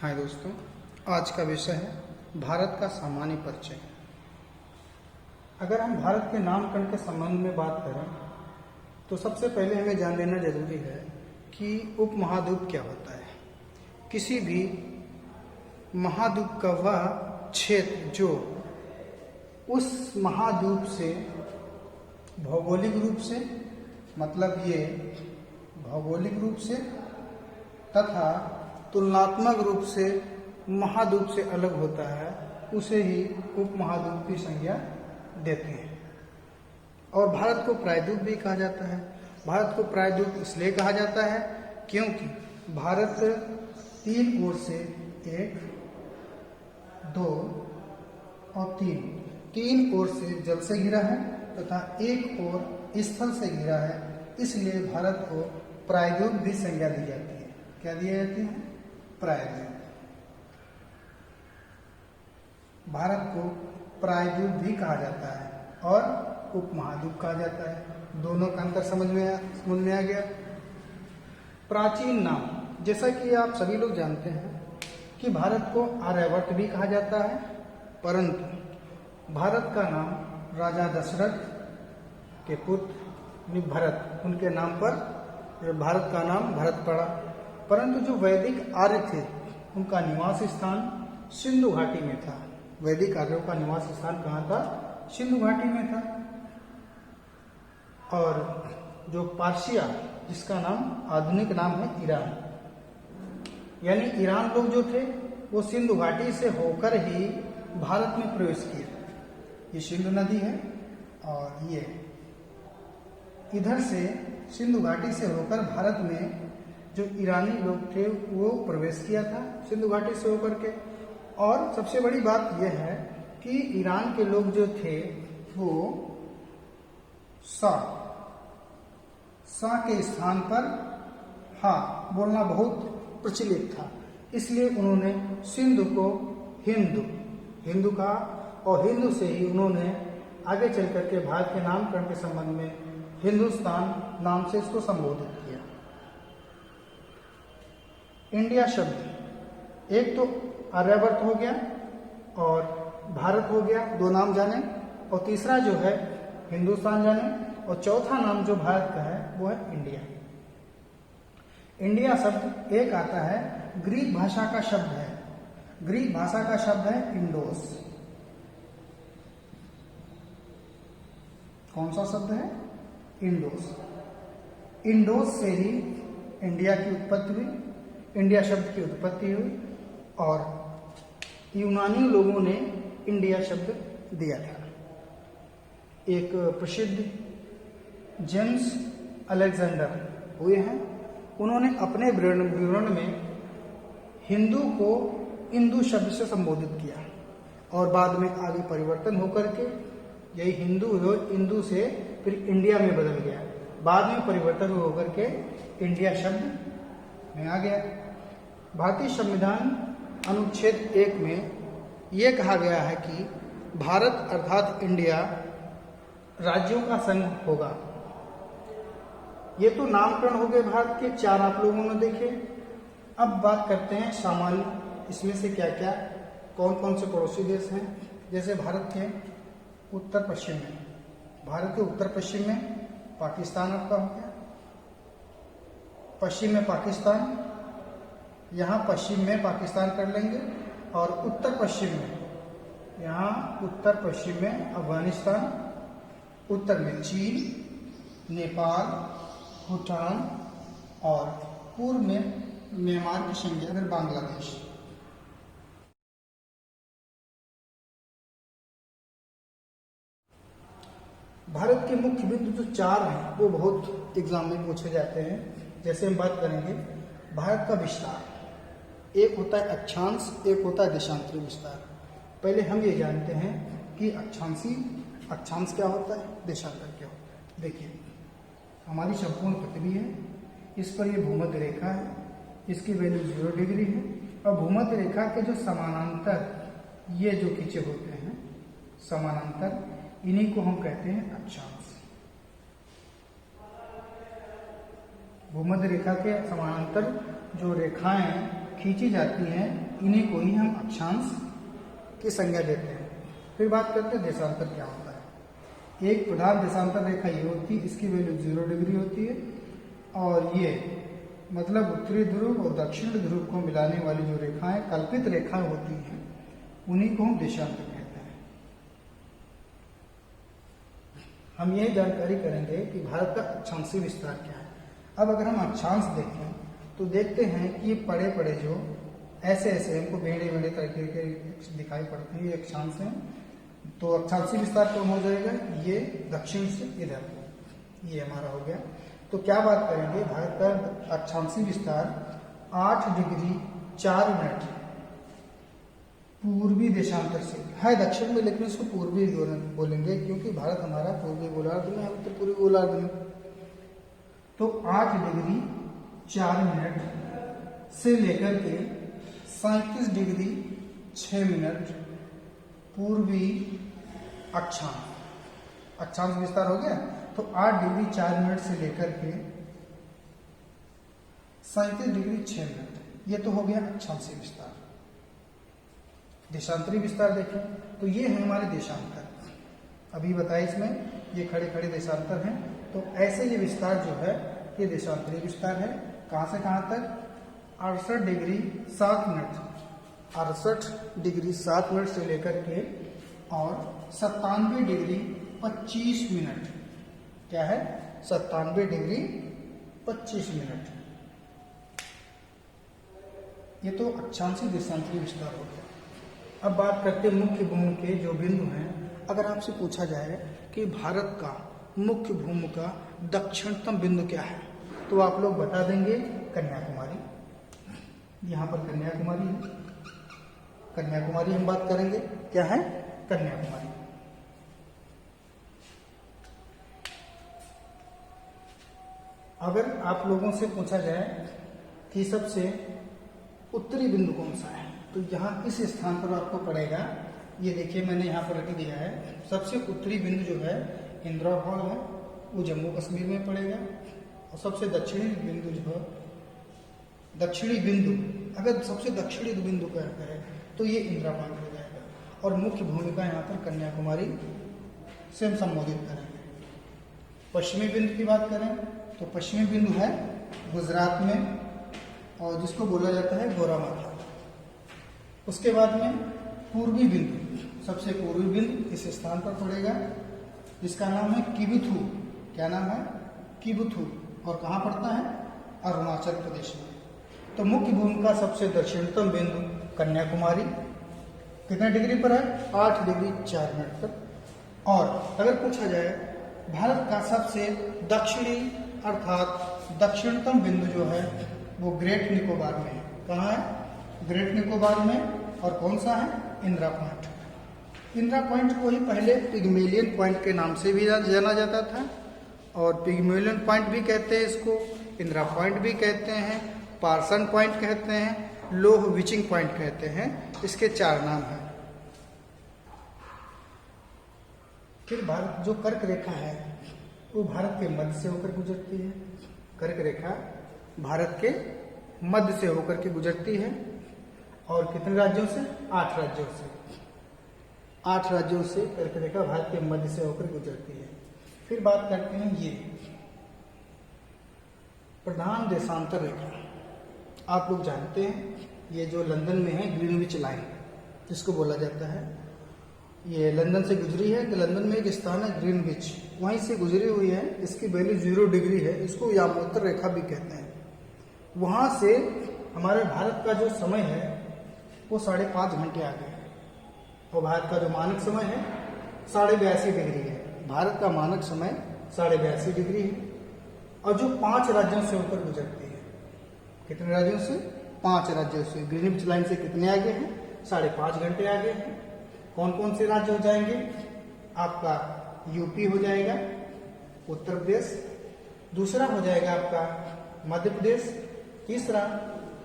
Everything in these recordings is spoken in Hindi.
हाय दोस्तों, आज का विषय है भारत का सामान्य परिचय। अगर हम भारत के नामकरण के संबंध में बात करें तो सबसे पहले हमें जान लेना जरूरी है कि उपमहाद्वीप क्या होता है। किसी भी महाद्वीप का वह क्षेत्र जो उस महाद्वीप से भौगोलिक रूप से, मतलब ये भौगोलिक रूप से तथा तुलनात्मक रूप से महाद्वीप से अलग होता है, उसे ही उपमहाद्वीप की संज्ञा देते हैं। और भारत को प्रायद्वीप भी कहा जाता है। भारत को प्रायद्वीप इसलिए कहा जाता है क्योंकि भारत तीन ओर से, एक, दो और तीन ओर से जल से घिरा है तथा एक ओर स्थल से घिरा है। इसलिए भारत को प्रायद्वीप भी संज्ञा दी जाती है। क्या दी जाती है? प्रायद्वीप। भारत को प्रायद्वीप भी कहा जाता है और उपमहाद्वीप कहा जाता है। दोनों का अंतर समझ में आ गया। प्राचीन नाम, जैसा कि आप सभी लोग जानते हैं कि भारत को आर्यवर्त भी कहा जाता है, परंतु भारत का नाम राजा दशरथ के पुत्र भरत, उनके नाम पर भारत का नाम भरत पड़ा। परंतु जो वैदिक आर्य थे उनका निवास स्थान सिंधु घाटी में था। वैदिक आर्यों का निवास स्थान कहाँ था? सिंधु घाटी में था। और जो पार्शिया, जिसका नाम आधुनिक नाम है ईरान, यानी ईरान लोग जो थे वो सिंधु घाटी से होकर ही भारत में प्रवेश किए। ये सिंधु नदी है और ये इधर से सिंधु घाटी से होकर भारत में जो ईरानी लोग थे वो प्रवेश किया था सिंधु घाटी से होकर के। और सबसे बड़ी बात यह है कि ईरान के लोग जो थे वो सा के स्थान पर हा बोलना बहुत प्रचलित था। इसलिए उन्होंने सिंधु को हिंदू कहा और हिंदू से ही उन्होंने आगे चल करके भारत के नामकरण के संबंध में हिंदुस्तान नाम से इसको संबोधित किया। इंडिया शब्द, एक तो आर्यवर्त हो गया और भारत हो गया, दो नाम जाने, और तीसरा जो है हिंदुस्तान जाने, और चौथा नाम जो भारत का है वो है इंडिया। इंडिया शब्द एक आता है, ग्रीक भाषा का शब्द है। ग्रीक भाषा का शब्द है इंडोस। कौन सा शब्द है? इंडोस। इंडोस से ही इंडिया की उत्पत्ति हुई, इंडिया शब्द की उत्पत्ति हुई और यूनानी लोगों ने इंडिया शब्द दिया था। एक प्रसिद्ध जेम्स अलेक्जेंडर हुए हैं, उन्होंने अपने विवरण में हिंदू को इंदु शब्द से संबोधित किया और बाद में आगे परिवर्तन होकर के यही हिंदू से फिर इंडिया में बदल गया। बाद में परिवर्तन होकर के इंडिया शब्द में आ गया। भारतीय संविधान अनुच्छेद 1 में यह कहा गया है कि भारत अर्थात इंडिया राज्यों का संघ होगा। ये तो नामकरण हो गए भारत के, 4 आप लोगों ने देखे। अब बात करते हैं सामान्य, इसमें से क्या क्या कौन कौन से पड़ोसी देश हैं। जैसे भारत के उत्तर पश्चिम में, भारत के उत्तर पश्चिम में पाकिस्तान आपका हो गया, पश्चिम में पाकिस्तान, यहाँ पश्चिम में पाकिस्तान कर लेंगे, और उत्तर पश्चिम में, यहाँ उत्तर पश्चिम में अफगानिस्तान, उत्तर में चीन, नेपाल, भूटान और पूर्व में म्यांमार की संज्ञा फिर बांग्लादेश। भारत के मुख्य बिंदु जो 4 हैं वो बहुत एग्जाम में पूछे जाते हैं। जैसे हम बात करेंगे भारत का विस्तार, एक होता है अक्षांश, एक होता है देशांतरी विस्तार। पहले हम ये जानते हैं कि अक्षांश क्या होता है, देशांतर क्या होता है। देखिए, हमारी संपूर्ण पृथ्वी है, इस पर ये भूमध्य रेखा है, इसकी वैल्यू 0 डिग्री है, और भूमध्य रेखा के जो समानांतर ये जो खींचे होते हैं समानांतर, इन्हीं को हम कहते हैं अक्षांश। भूमध्य रेखा के समानांतर जो रेखाएं खींची जाती हैं इन्हीं को ही हम अक्षांश की संज्ञा देते हैं। फिर बात करते हैं देशांतर क्या होता है। एक प्रधान देशांतर रेखा ये होती है, इसकी वैल्यू 0 डिग्री होती है, और ये मतलब उत्तरी ध्रुव और दक्षिण ध्रुव को मिलाने वाली जो रेखाएं कल्पित रेखाएं होती हैं उन्हीं को हम देशांतर कहते हैं। हम ये जानकारी करेंगे कि भारत का अक्षांशीय विस्तार क्या है। अब अगर हम अक्षांश देखें तो देखते हैं कि ये पड़े पड़े जो ऐसे ऐसे हमको बेड़े बेड़े तरीके के दिखाई पड़ते हैं, ये अक्षांश हैं। तो अक्षांशीय विस्तार कौन हो जाएगा, ये दक्षिण से इधर, ये हमारा हो गया। तो क्या बात करेंगे, भारत का अक्षांशीय विस्तार 8 डिग्री 4 मिनट पूर्वी देशांतर से है दक्षिण में, लेकिन इसको पूर्वी बोलेंगे क्योंकि भारत हमारा पूर्वी गोलार्ध में है, उत्तर पूर्वी गोलार्ध में। तो 8 डिग्री 4 मिनट से लेकर के 37 डिग्री 6 मिनट पूर्वी अक्षांश विस्तार हो गया। तो 8 डिग्री 4 मिनट से लेकर के 37 डिग्री 6 मिनट, ये तो हो गया अक्षांशीय विस्तार। देशांतरी विस्तार देखें तो ये है हमारे देशांतर, अभी बताया इसमें ये खड़े खड़े देशांतर हैं। तो ऐसे ये विस्तार जो है ये देशांतरी विस्तार है। कहां से कहां तक, 68 डिग्री 7 मिनट, 68 डिग्री 7 मिनट से लेकर के और 97 डिग्री 25 मिनट, क्या है 97 डिग्री 25 मिनट, ये तो अक्षांशीय देशांतरी विस्तार हो गया। अब बात करते हैं मुख्य भूमि के जो बिंदु हैं। अगर आपसे पूछा जाए कि भारत का मुख्य भूमि का दक्षिणतम बिंदु क्या है, तो आप लोग बता देंगे कन्याकुमारी। यहाँ पर कन्याकुमारी है, कन्याकुमारी हम बात करेंगे, क्या है कन्याकुमारी। अगर आप लोगों से पूछा जाए कि सबसे उत्तरी बिंदु कौन सा है, तो यहाँ इस स्थान पर आपको पड़ेगा, ये देखिए मैंने यहाँ पर रख दिया है। सबसे उत्तरी बिंदु जो है इंदिरा हॉल है, वो जम्मू कश्मीर में पड़ेगा। और सबसे दक्षिणी बिंदु जो है, दक्षिणी बिंदु, अगर सबसे दक्षिणी बिंदु का है तो ये इंदिरा पॉइंट हो जाएगा। और मुख्य भूमिका यहाँ पर कन्याकुमारी से हम संबोधित करेंगे। पश्चिमी बिंदु की बात करें तो पश्चिमी बिंदु है गुजरात में, और जिसको बोला जाता है गोरामाथा। उसके बाद में पूर्वी बिंदु, सबसे पूर्वी बिंदु इस स्थान पर पड़ेगा, जिसका नाम है किबुथु। क्या नाम है, किबुथु। और कहाँ पड़ता है, अरुणाचल प्रदेश में। तो मुख्य भूमि का सबसे दक्षिणतम बिंदु कन्याकुमारी कितने डिग्री पर है, 8 डिग्री 4 मिनट पर। और अगर पूछा जाए भारत का सबसे दक्षिणी अर्थात दक्षिणतम बिंदु जो है वो ग्रेट निकोबार में है। कहाँ है, ग्रेट निकोबार में। और कौन सा है, इंदिरा पॉइंट। इंदिरा पॉइंट को ही पहले पिग्मेलियन पॉइंट के नाम से भी जाना जाता था, और पिग्मेलियन पॉइंट भी कहते हैं इसको, इंदिरा पॉइंट भी कहते हैं, पार्सन पॉइंट कहते हैं, लोह विचिंग पॉइंट कहते हैं। इसके 4 नाम हैं। फिर भारत जो कर्क रेखा है वो भारत के मध्य से होकर गुजरती है। कर्क रेखा भारत के मध्य से होकर के गुजरती है। और कितने राज्यों से, 8 राज्यों से। 8 राज्यों से कर्क रेखा भारत के मध्य से होकर गुजरती है। फिर बात करते हैं ये प्रधान देशांतर रेखा। आप लोग जानते हैं ये जो लंदन में है ग्रीनविच लाइन जिसको बोला जाता है, ये लंदन से गुजरी है। कि लंदन में एक स्थान है ग्रीनविच, वहीं से गुजरी हुई है। इसकी वैल्यू 0 डिग्री है, इसको यामोत्तर रेखा भी कहते हैं। वहां से हमारे भारत का जो समय है वो 5.5 घंटे आगे है। और भारत का जो मानक समय है 82.5 डिग्री है। भारत का मानक समय 82.5 डिग्री है। और जो 5 राज्यों से होकर गुजरती है, कितने राज्यों से, 5 राज्यों से। ग्रीनविच लाइन से कितने आगे हैं, 5.5 घंटे आगे हैं। कौन कौन से राज्य हो जाएंगे, आपका यूपी हो जाएगा, उत्तर प्रदेश, दूसरा हो जाएगा आपका मध्य प्रदेश, तीसरा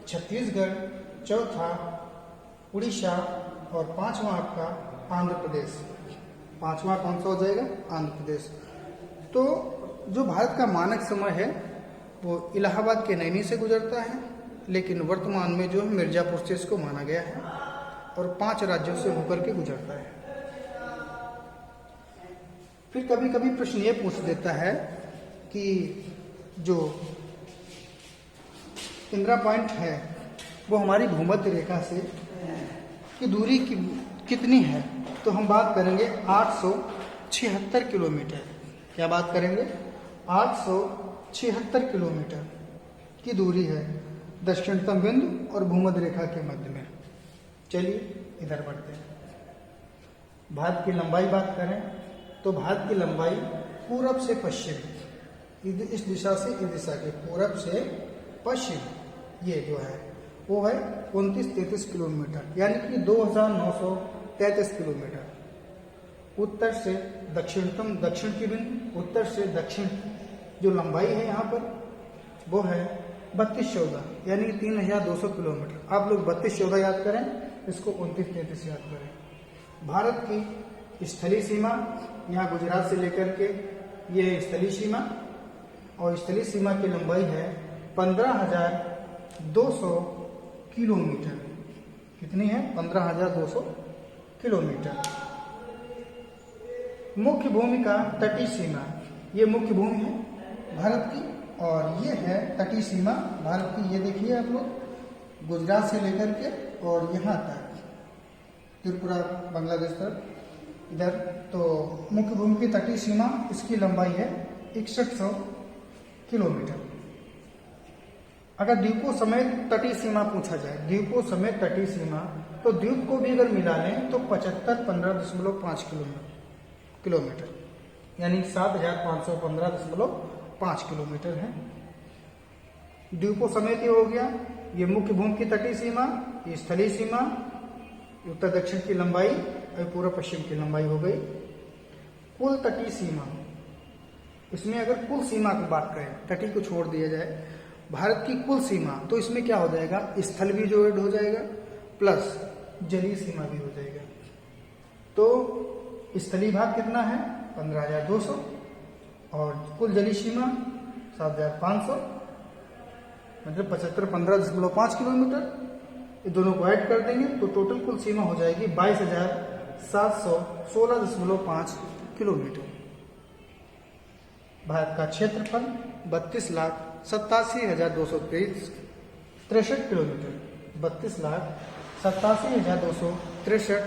छत्तीसगढ़, चौथा उड़ीसा, और 5वां आपका आंध्र प्रदेश। 5वां कौन सा हो जाएगा, आंध्र प्रदेश। तो जो भारत का मानक समय है वो इलाहाबाद के नैनी से गुजरता है, लेकिन वर्तमान में जो है मिर्जापुर से इसको माना गया है और 5 राज्यों से होकर के गुजरता है। फिर कभी कभी प्रश्न ये पूछ देता है कि जो इंदिरा पॉइंट है वो हमारी भूमध्य रेखा से की दूरी कितनी है, तो हम बात करेंगे 876 किलोमीटर। क्या बात करेंगे? 876 किलोमीटर की दूरी है दक्षिणतम बिंदु और भूमध्य रेखा के मध्य में। चलिए इधर बढ़ते हैं। भारत की लंबाई बात करें तो भारत की लंबाई पूरब से पश्चिम, इस दिशा से इस दिशा के पूरब से पश्चिम, ये जो है वो है 2933 किलोमीटर, यानी कि 2933 किलोमीटर। उत्तर से दक्षिणतम, दक्षिण की बिंदु उत्तर से दक्षिण जो लंबाई है यहाँ पर वो है 3214, यानी 3200 किलोमीटर। आप लोग 3214 याद करें, इसको 2933 याद करें। भारत की स्थलीय सीमा यहाँ गुजरात से लेकर के ये है स्थलीय सीमा, और स्थलीय सीमा की लंबाई है 15,200 किलोमीटर। कितनी है? 15,200 किलोमीटर। मुख्य भूमि का तटीय सीमा, ये मुख्य भूमि है भारत की, और ये है तटीय सीमा भारत की। ये देखिए आप लोग, गुजरात से लेकर के और यहाँ तक त्रिपुरा, बांग्लादेश तक इधर। तो मुख्य भूमि की तटीय सीमा, इसकी लंबाई है 6100 किलोमीटर। अगर द्वीपों समेत तटीय सीमा पूछा जाए, द्वीपों समेत तटीय सीमा, तो द्वीप को भी अगर मिला लें तो 7515.5 किलोमीटर, यानी 7515.5 किलोमीटर है। द्वीपों समेत ये हो गया, ये मुख्य भूमि की तटीय सीमा, ये स्थलीय सीमा, उत्तर दक्षिण की लंबाई और पूर्व पश्चिम की लंबाई हो गई। कुल तटीय सीमा, इसमें अगर कुल सीमा की बात करें, तटीय को छोड़ दिया जाए, भारत की कुल सीमा, तो इसमें क्या हो जाएगा? स्थल भी जो ऐड हो जाएगा प्लस जलीय सीमा भी हो जाएगा। तो स्थलीय भाग कितना है? 15,200, और कुल जलीय सीमा 7,500, मतलब 7515.5 किलोमीटर। ये दोनों को ऐड कर देंगे तो टोटल कुल सीमा हो जाएगी 22,716.5 किलोमीटर। भारत का क्षेत्रफल 32,87,263 किलोमीटर, 32,87,263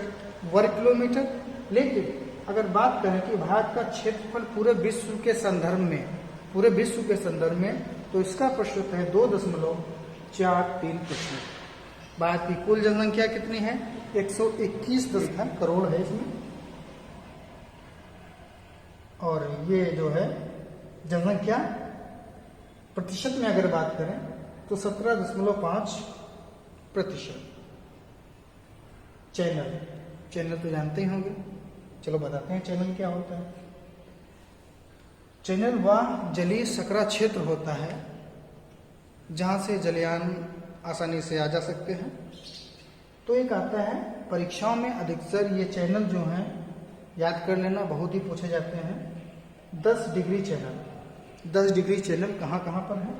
वर्ग किलोमीटर। लेकिन अगर बात करें कि भारत का क्षेत्रफल पूरे विश्व के संदर्भ में, तो इसका प्रतिशत है 2.43%। भारत की कुल जनसंख्या कितनी है? 121 करोड़ है इसमें, और ये जो है जनसंख्या प्रतिशत में अगर बात करें तो 17.5%। चैनल तो जानते ही होंगे, चलो बताते हैं चैनल क्या होता है। चैनल वह जलीय सकरा क्षेत्र होता है जहां से जलयान आसानी से आ जा सकते हैं। तो एक आता है परीक्षाओं में, अधिकतर ये चैनल जो हैं याद कर लेना, बहुत ही पूछे जाते हैं। 10 डिग्री चैनल, 10 डिग्री चैनल कहाँ कहाँ पर है?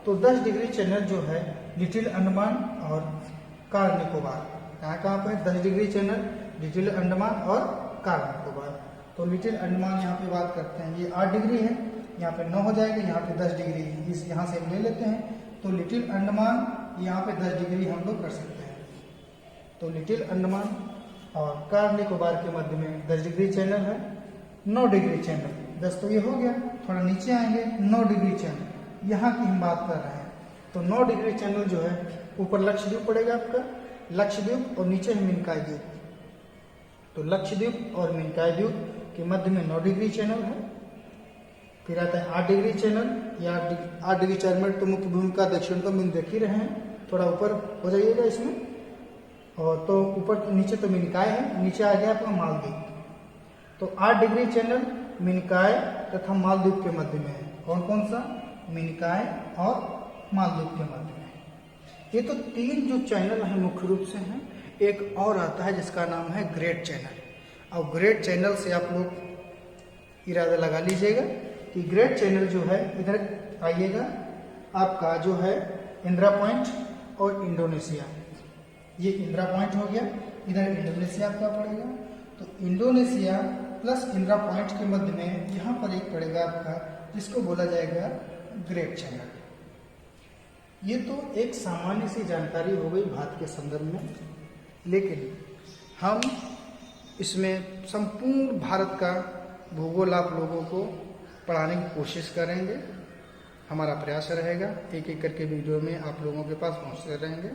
तो 10 डिग्री चैनल जो है लिटिल अंडमान और कार निकोबार, कहाँ पर है 10 डिग्री चैनल? लिटिल अंडमान और कार निकोबार। तो लिटिल अंडमान यहाँ पे बात करते हैं, ये 8 डिग्री है, यहाँ पे 9 हो जाएगा, यहाँ पे 10 डिग्री, इस यहाँ से हम ले लेते हैं। तो लिटिल अंडमान यहाँ पे 10 डिग्री हम लोग कर सकते हैं। तो लिटिल अंडमान और कार निकोबार के मध्य में 10 डिग्री चैनल है। 9 डिग्री चैनल, 10 तो ये हो गया, थोड़ा नीचे आएंगे, 9 डिग्री चैनल यहाँ की हम बात कर रहे हैं। तो 9 डिग्री चैनल जो है, ऊपर लक्षद्वीप पड़ेगा आपका, लक्षद्वीप, और नीचे है मिनकाय द्वीप। तो लक्षद्वीप और मिनकाय द्वीप के मध्य में 9 डिग्री चैनल है। फिर आता है 8 डिग्री चैनल, या 8 डिग्री चैनल तो मुख्य भूमि का दक्षिणतम बिंदु देख ही रहे हैं, थोड़ा ऊपर हो जाइएगा इसमें। और तो ऊपर नीचे तो मिनकाय है, नीचे आ गया आपका मालदीव। तो 8 डिग्री चैनल मिनकाय तथा मालदीव के मध्य में है। कौन कौन सा? मिनकाय और मालदीव के मध्य में। ये तो 3 जो चैनल है मुख्य रूप से हैं। एक और आता है जिसका नाम है ग्रेट चैनल। और ग्रेट चैनल से आप लोग इरादा लगा लीजिएगा कि ग्रेट चैनल जो है, इधर आइएगा, आपका जो है इंदिरा पॉइंट और इंडोनेशिया। ये इंदिरा पॉइंट हो गया, इधर इंडोनेशिया आपका पड़ेगा। तो इंडोनेशिया प्लस इंदिरा पॉइंट के मध्य में यहाँ पर एक पड़ेगा आपका, जिसको बोला जाएगा ग्रेट चैनल। ये तो एक सामान्य सी जानकारी हो गई भारत के संदर्भ में, लेकिन हम इसमें संपूर्ण भारत का भूगोल आप लोगों को पढ़ाने की कोशिश करेंगे। हमारा प्रयास रहेगा, एक एक करके वीडियो में आप लोगों के पास पहुंचते रहेंगे।